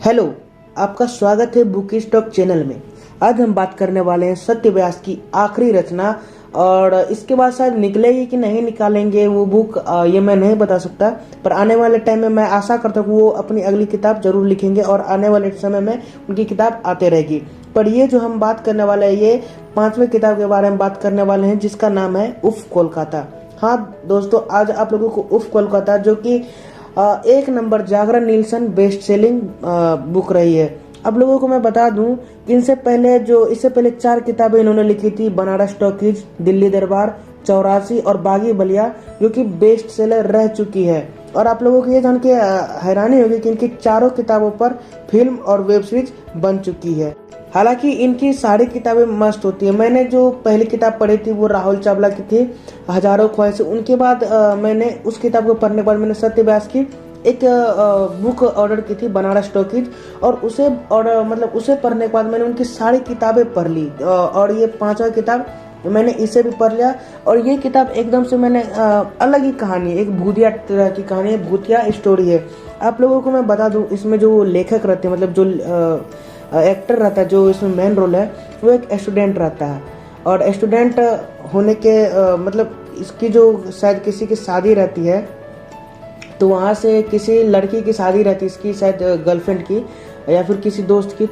Hello, आपका स्वागत है बुक स्टॉक चैनल में। आज हम बात करने वाले हैं सत्यव्यास की आखिरी रचना, और इसके बाद शायद निकलेगी कि नहीं निकालेंगे वो बुक, ये मैं नहीं बता सकता। पर आने वाले टाइम में मैं आशा करता हूँ वो अपनी अगली किताब जरूर लिखेंगे और आने वाले समय में उनकी किताब आते रहेगी। पर ये जो हम बात करने वाले हैं, ये 5वीं किताब के बारे में बात करने वाले हैं, जिसका नाम है उफ कोलकाता। हाँ दोस्तों, आज आप लोगों को उफ कोलकाता, जो कि 1 नंबर जागरण नीलसन बेस्ट सेलिंग बुक रही है। अब लोगों को मैं बता दूं कि इससे पहले 4 किताबें इन्होंने लिखी थी, बनारस टॉकीज, दिल्ली दरबार, 84 और बागी बलिया, जो कि बेस्ट सेलर रह चुकी है। और आप लोगों को ये जान के हैरानी होगी कि इनकी चारों किताबों पर फिल्म और वेब सीरीज बन चुकी है। हालांकि इनकी सारी किताबें मस्त होती है। मैंने जो पहली किताब पढ़ी थी वो राहुल चावला की थी, हजारों ख्वाहिशें। उनके बाद मैंने उस किताब को पढ़ने के बाद मैंने सत्यव्यास की एक बुक ऑर्डर की थी, बनारस टॉकीज, और उसे पढ़ने के बाद मैंने उनकी सारी किताबें पढ़ ली। और ये 5वां किताब मैंने इसे भी पढ़ लिया। और ये किताब एकदम से मैंने अलग ही कहानी, एक भूतिया तरह की कहानी है, भूतिया स्टोरी है। आप लोगों को मैं बता दूं, इसमें जो लेखक रहते हैं, मतलब जो एक्टर रहता है, जो इसमें मेन रोल है, वो एक स्टूडेंट रहता है। और स्टूडेंट होने के इसकी जो शायद किसी की शादी रहती है, तो वहाँ से किसी लड़की की शादी रहती है, इसकी शायद गर्लफ्रेंड की या फिर किसी दोस्त की,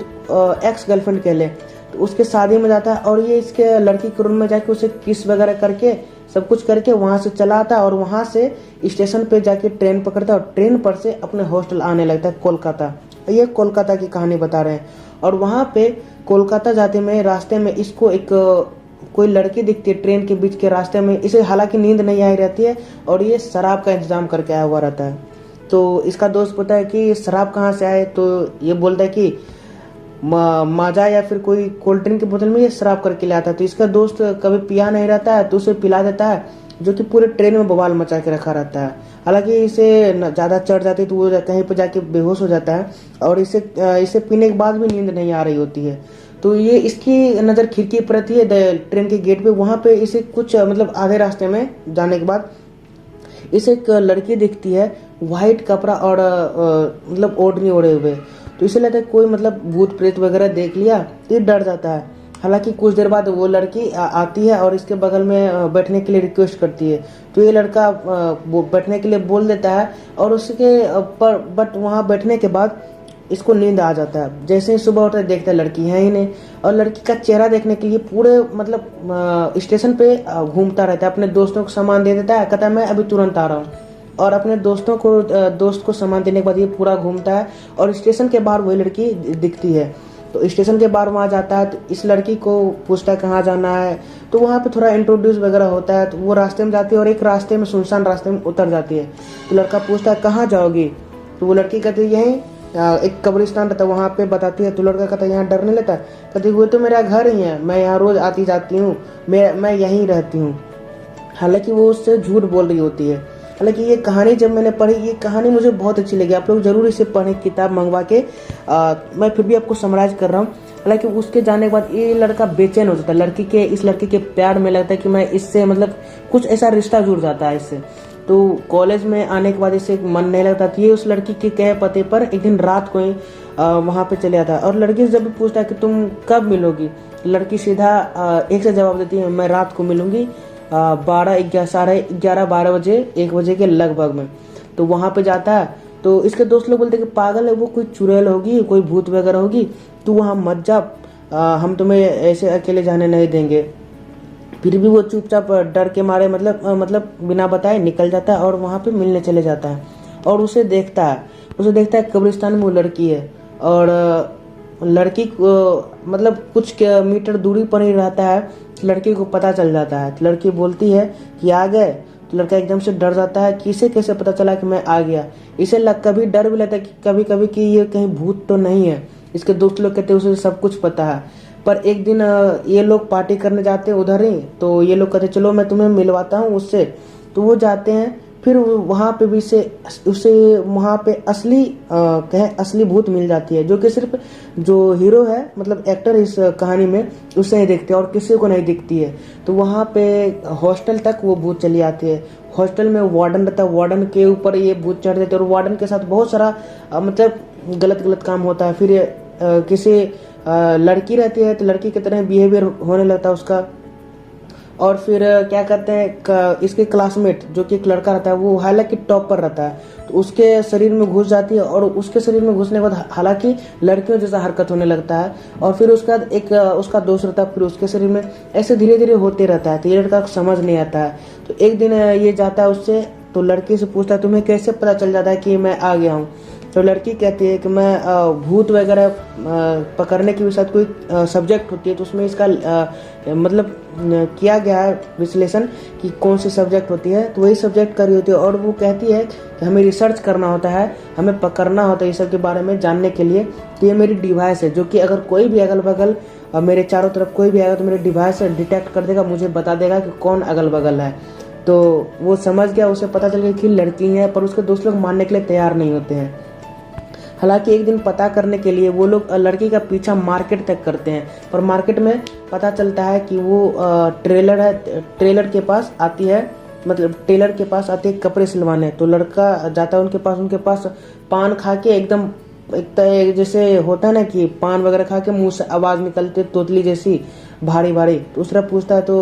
एक्स गर्लफ्रेंड कह ले। तो उसके शादी में जाता है और ये इसके लड़की के रूम में जाके उसे किस वगैरह करके सब कुछ करके वहाँ से चला आता है। और वहाँ से स्टेशन पे जाके ट्रेन पकड़ता है और ट्रेन पर से अपने हॉस्टल आने लगता है कोलकाता। ये कोलकाता की कहानी बता रहे हैं। और वहाँ पे कोलकाता जाते में रास्ते में इसको एक कोई लड़की दिखती है ट्रेन के बीच के रास्ते में। इसे हालांकि नींद नहीं आई रहती है और ये शराब का इंतजाम करके आया हुआ रहता है। तो इसका दोस्त पूछता है कि शराब कहाँ से आए, तो ये बोलता है कि माजा या फिर कोई कोल्ड ड्रिंक की बोतल में ये शराब करके ले आता है। तो इसका दोस्त कभी पिया नहीं रहता है तो उसे पिला देता है, जो कि पूरे ट्रेन में बवाल मचा के रखा रहता है। हालांकि इसे ज़्यादा चढ़ जाती है तो वो कहीं पर जाके बेहोश हो जाता है, और इसे पीने के बाद भी नींद नहीं आ रही होती है। तो ये इसकी नज़र खिड़की पर रहती है ट्रेन के गेट पे। वहाँ पे इसे कुछ आधे रास्ते में जाने के बाद इसे एक लड़की दिखती है, वाइट कपड़ा और ओढ़नी ओढ़े हुए। तो इसे लगता है कोई भूत प्रेत वगैरह देख लिया, तो ये डर जाता है। हालांकि कुछ देर बाद वो लड़की आती है और इसके बगल में बैठने के लिए रिक्वेस्ट करती है। तो ये लड़का बैठने के लिए बोल देता है, और उसके बट वहाँ बैठने के बाद इसको नींद आ जाता है। जैसे ही सुबह उठता है देखता है लड़की है ही नहीं, और लड़की का चेहरा देखने के लिए पूरे स्टेशन पे घूमता रहता है। अपने दोस्तों को सामान दे देता है, कहता है मैं अभी तुरंत आ रहा हूँ। और अपने दोस्त को सामान देने के बाद ये पूरा घूमता है, और स्टेशन के बाहर वही लड़की दिखती है। तो स्टेशन के बाहर वहाँ जाता है, तो इस लड़की को पूछता है कहाँ जाना है। तो वहाँ पे थोड़ा इंट्रोड्यूस वगैरह होता है। तो वो रास्ते में जाती है और एक रास्ते में, सुनसान रास्ते में उतर जाती है। तो लड़का पूछता है कहाँ जाओगी, तो वो लड़की कहती है यहीं एक कब्रिस्तान रहता है वहाँ पे बताती है। तो लड़का कहता है यहाँ डर नहीं लगता, कहती वो तो मेरा घर ही है, मैं यहाँ रोज आती जाती हूँ, मैं यहीं रहती हूँ। हालांकि वो उससे झूठ बोल रही होती है। हालांकि ये कहानी जब मैंने पढ़ी, ये कहानी मुझे बहुत अच्छी लगी। आप लोग जरूर इसे पढ़ें, किताब मंगवा के। मैं फिर भी आपको समराइज कर रहा हूँ। हालांकि उसके जाने के बाद ये लड़का बेचैन हो जाता है, इस लड़की के प्यार में लगता है कि मैं इससे कुछ ऐसा रिश्ता जुड़ जाता है इससे। तो कॉलेज में आने के बाद इसे मन नहीं लगता, तो ये उस लड़की के कहे पते पर एक दिन रात को ही वहाँ पे चले जाता है। और लड़की से जब भी पूछता है कि तुम कब मिलोगी, लड़की सीधा एक से जवाब देती है, मैं रात को मिलूंगी 12 बजे, 1 बजे के लगभग में। तो वहाँ पे जाता है। तो इसके दोस्त लोग बोलते हैं कि पागल है वो, कोई चुड़ैल होगी, कोई भूत वगैरह होगी, तू वहाँ मत जा, हम तुम्हें ऐसे अकेले जाने नहीं देंगे। फिर भी वो चुपचाप डर के मारे बिना बताए निकल जाता है और वहाँ पे मिलने चले जाता है। और उसे देखता है कब्रिस्तान में वो लड़की है, और लड़की को कुछ मीटर दूरी पर ही रहता है। लड़की को पता चल जाता है। तो लड़की बोलती है कि आ गए। तो लड़का एकदम से डर जाता है कि इसे कैसे पता चला कि मैं आ गया। इसे कभी डर भी लगता है कि कभी कभी कि ये कहीं भूत तो नहीं है। इसके दोस्त लोग कहते हैं उसे सब कुछ पता है। पर एक दिन ये लोग पार्टी करने जाते हैं उधर ही। तो ये लोग कहते चलो मैं तुम्हें मिलवाता हूँ उससे। तो वो जाते हैं फिर वहाँ पे भी उसे वहाँ पे असली भूत मिल जाती है, जो कि सिर्फ जो हीरो है मतलब एक्टर इस कहानी में उसे ही दिखती है और किसी को नहीं दिखती है। तो वहाँ पे हॉस्टल तक वो भूत चली आती है। हॉस्टल में वार्डन रहता है, वार्डन के ऊपर ये भूत चढ़ जाते हैं और वार्डन के साथ बहुत सारा मतलब गलत काम होता है। फिर किसी लड़की रहती है तो लड़की की तरह बिहेवियर होने लगता है उसका। और फिर क्या कहते हैं इसके क्लासमेट जो कि एक लड़का रहता है, वो हालांकि टॉप पर रहता है, तो उसके शरीर में घुस जाती है और उसके शरीर में घुसने के बाद हालांकि लड़कियों जैसा हरकत होने लगता है। और फिर उसके बाद एक उसका दोस्त रहता है, फिर उसके शरीर में ऐसे धीरे धीरे होते रहता है। तो ये लड़का समझ नहीं आता है। तो एक दिन ये जाता है उससे, तो लड़की से पूछता है तुम्हें कैसे पता चल जाता है कि मैं आ गया हूँ। तो लड़की कहती है कि मैं भूत वगैरह पकड़ने की शायद कोई सब्जेक्ट होती है, तो उसमें इसका मतलब किया गया है विश्लेषण कि कौन सी सब्जेक्ट होती है, तो वही सब्जेक्ट कर रही होती है। और वो कहती है कि हमें रिसर्च करना होता है, हमें पकड़ना होता है ये सब के बारे में जानने के लिए। तो ये मेरी डिवाइस है जो कि अगर कोई भी अगल बगल मेरे चारों तरफ कोई भी आएगा तो मेरे डिवाइस से डिटेक्ट कर देगा, मुझे बता देगा कि कौन अगल बगल है। तो वो समझ गया, उसे पता चल गया कि लड़की है, पर उसके दोस्त लोग मानने के लिए तैयार नहीं होते हैं। हालांकि एक दिन पता करने के लिए वो लोग लड़की का पीछा मार्केट तक करते हैं, पर मार्केट में पता चलता है कि वो ट्रेलर के पास आती है, मतलब टेलर के पास आती है कपड़े सिलवाने। तो लड़का जाता है उनके पास पान खा के एकदम एक जैसे होता है ना कि पान वगैरह खा के मुंह से आवाज निकलती तोतली जैसी भारी भारी। तो दूसरा पूछता है तो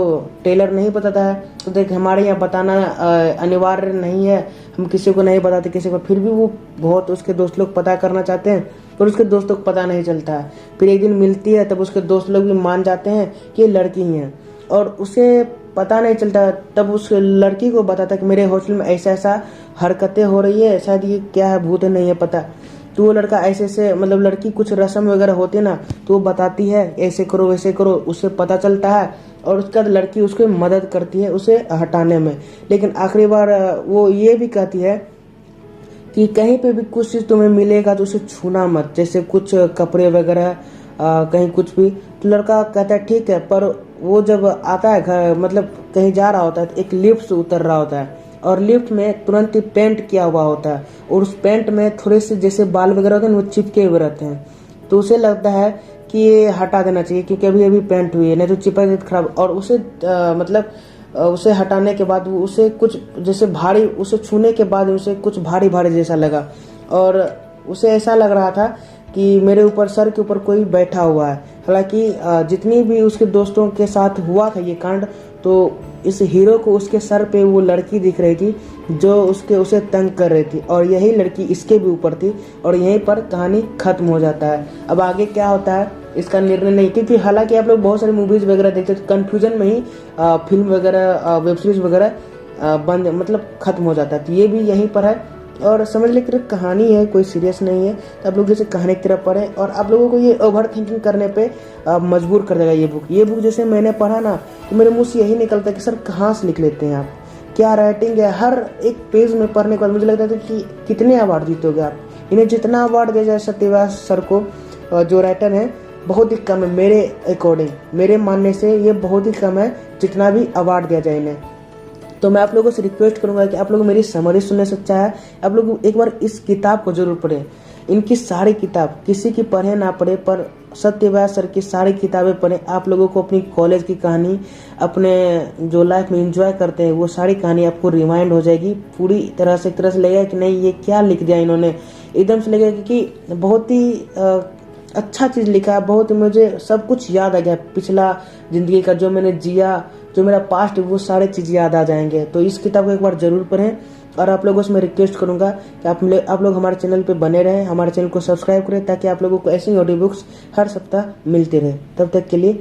टेलर नहीं बताता है, तो देख हमारे यहाँ बताना अनिवार्य नहीं है, हम किसी को नहीं बताते किसी को। फिर भी वो बहुत उसके दोस्त लोग पता करना चाहते हैं, पर उसके दोस्त लोग पता नहीं चलता है। फिर एक दिन मिलती है, तब उसके दोस्त लोग भी मान जाते हैं कि ये लड़की ही है, और उसे पता नहीं चलता। तब उस लड़की को बताता कि मेरे हॉस्टल में ऐसा ऐसा हरकतें हो रही है, शायद ये क्या है, भूत है, नहीं है पता। तो वो लड़का ऐसे मतलब लड़की कुछ रस्म वगैरह होती है ना, तो वो बताती है ऐसे करो वैसे करो, उससे पता चलता है। और उसके बाद लड़की उसको मदद करती है उसे हटाने में। लेकिन आखिरी बार वो ये भी कहती है कि कहीं पे भी कुछ चीज़ तुम्हें मिलेगा तो उसे छूना मत, जैसे कुछ कपड़े वगैरह कहीं कुछ भी। तो लड़का कहता है ठीक है, पर वो जब आता है घर मतलब कहीं जा रहा होता है तो एक लिफ्ट से उतर रहा होता है, और लिफ्ट में तुरंत ही पेंट किया हुआ होता है, और उस पेंट में थोड़े से जैसे बाल वगैरह होते हैं वो चिपके हुए रहते हैं। तो उसे लगता है कि ये हटा देना चाहिए क्योंकि अभी अभी पेंट हुई है, नहीं तो चिपक खराब। और उसे उसे हटाने के बाद उसे कुछ जैसे भारी, उसे छूने के बाद उसे कुछ भारी भारी जैसा लगा, और उसे ऐसा लग रहा था कि मेरे ऊपर सर के ऊपर कोई बैठा हुआ है। हालांकि जितनी भी उसके दोस्तों के साथ हुआ था ये कांड, तो इस हीरो को उसके सर पे वो लड़की दिख रही थी जो उसे तंग कर रही थी, और यही लड़की इसके भी ऊपर थी, और यहीं पर कहानी खत्म हो जाता है। अब आगे क्या होता है इसका निर्णय नहीं, क्योंकि हालांकि आप लोग बहुत सारी मूवीज वगैरह देखते तो कंफ्यूजन में ही फिल्म वगैरह वेब सीरीज वगैरह बंद मतलब खत्म हो जाता है। तो ये भी यहीं पर है, और समझ ले कि कहानी है, कोई सीरियस नहीं है। तो आप लोग जैसे कहानी की तरफ पढ़ें, और आप लोगों को ये ओवर थिंकिंग करने पे मजबूर कर देगा ये बुक जैसे मैंने पढ़ा ना, तो मेरे मुंह से यही निकलता है कि सर कहाँ से लिख लेते हैं आप, क्या राइटिंग है। हर एक पेज में पढ़ने के बाद मुझे लगता था कि कितने अवार्ड जीतोगे आप, इन्हें जितना अवार्ड दिया जाए सत्यव्यास सर को जो राइटर है बहुत ही कम है। मेरे अकॉर्डिंग, मेरे मानने से ये बहुत ही कम है जितना भी अवार्ड दिया जाए इन्हें। तो मैं आप लोगों से रिक्वेस्ट करूंगा कि आप लोग मेरी समरी सुनने से अच्छा है आप लोग एक बार इस किताब को जरूर पढ़ें। इनकी सारी किताब किसी की पढ़े ना पढ़े, पर सत्यव्यास सर की सारी किताबें पढ़ें। आप लोगों को अपनी कॉलेज की कहानी, अपने जो लाइफ में एंजॉय करते हैं वो सारी कहानी आपको रिमाइंड हो जाएगी पूरी तरह से। एक तरह से लगेगा कि नहीं ये क्या लिख दिया इन्होंने, एकदम से लगेगा कि बहुत ही अच्छा चीज़ लिखा है। बहुत मुझे सब कुछ याद आ गया, पिछला जिंदगी का जो मैंने जिया, जो मेरा पास्ट है, वो सारे चीज़ याद आ जाएंगे। तो इस किताब को एक बार जरूर पढ़ें, और आप लोगों से मैं रिक्वेस्ट करूंगा कि आप लोग हमारे चैनल पे बने रहें, हमारे चैनल को सब्सक्राइब करें, ताकि आप लोगों को ऐसी ऑडियो बुक्स हर सप्ताह मिलती रहे। तब तक के लिए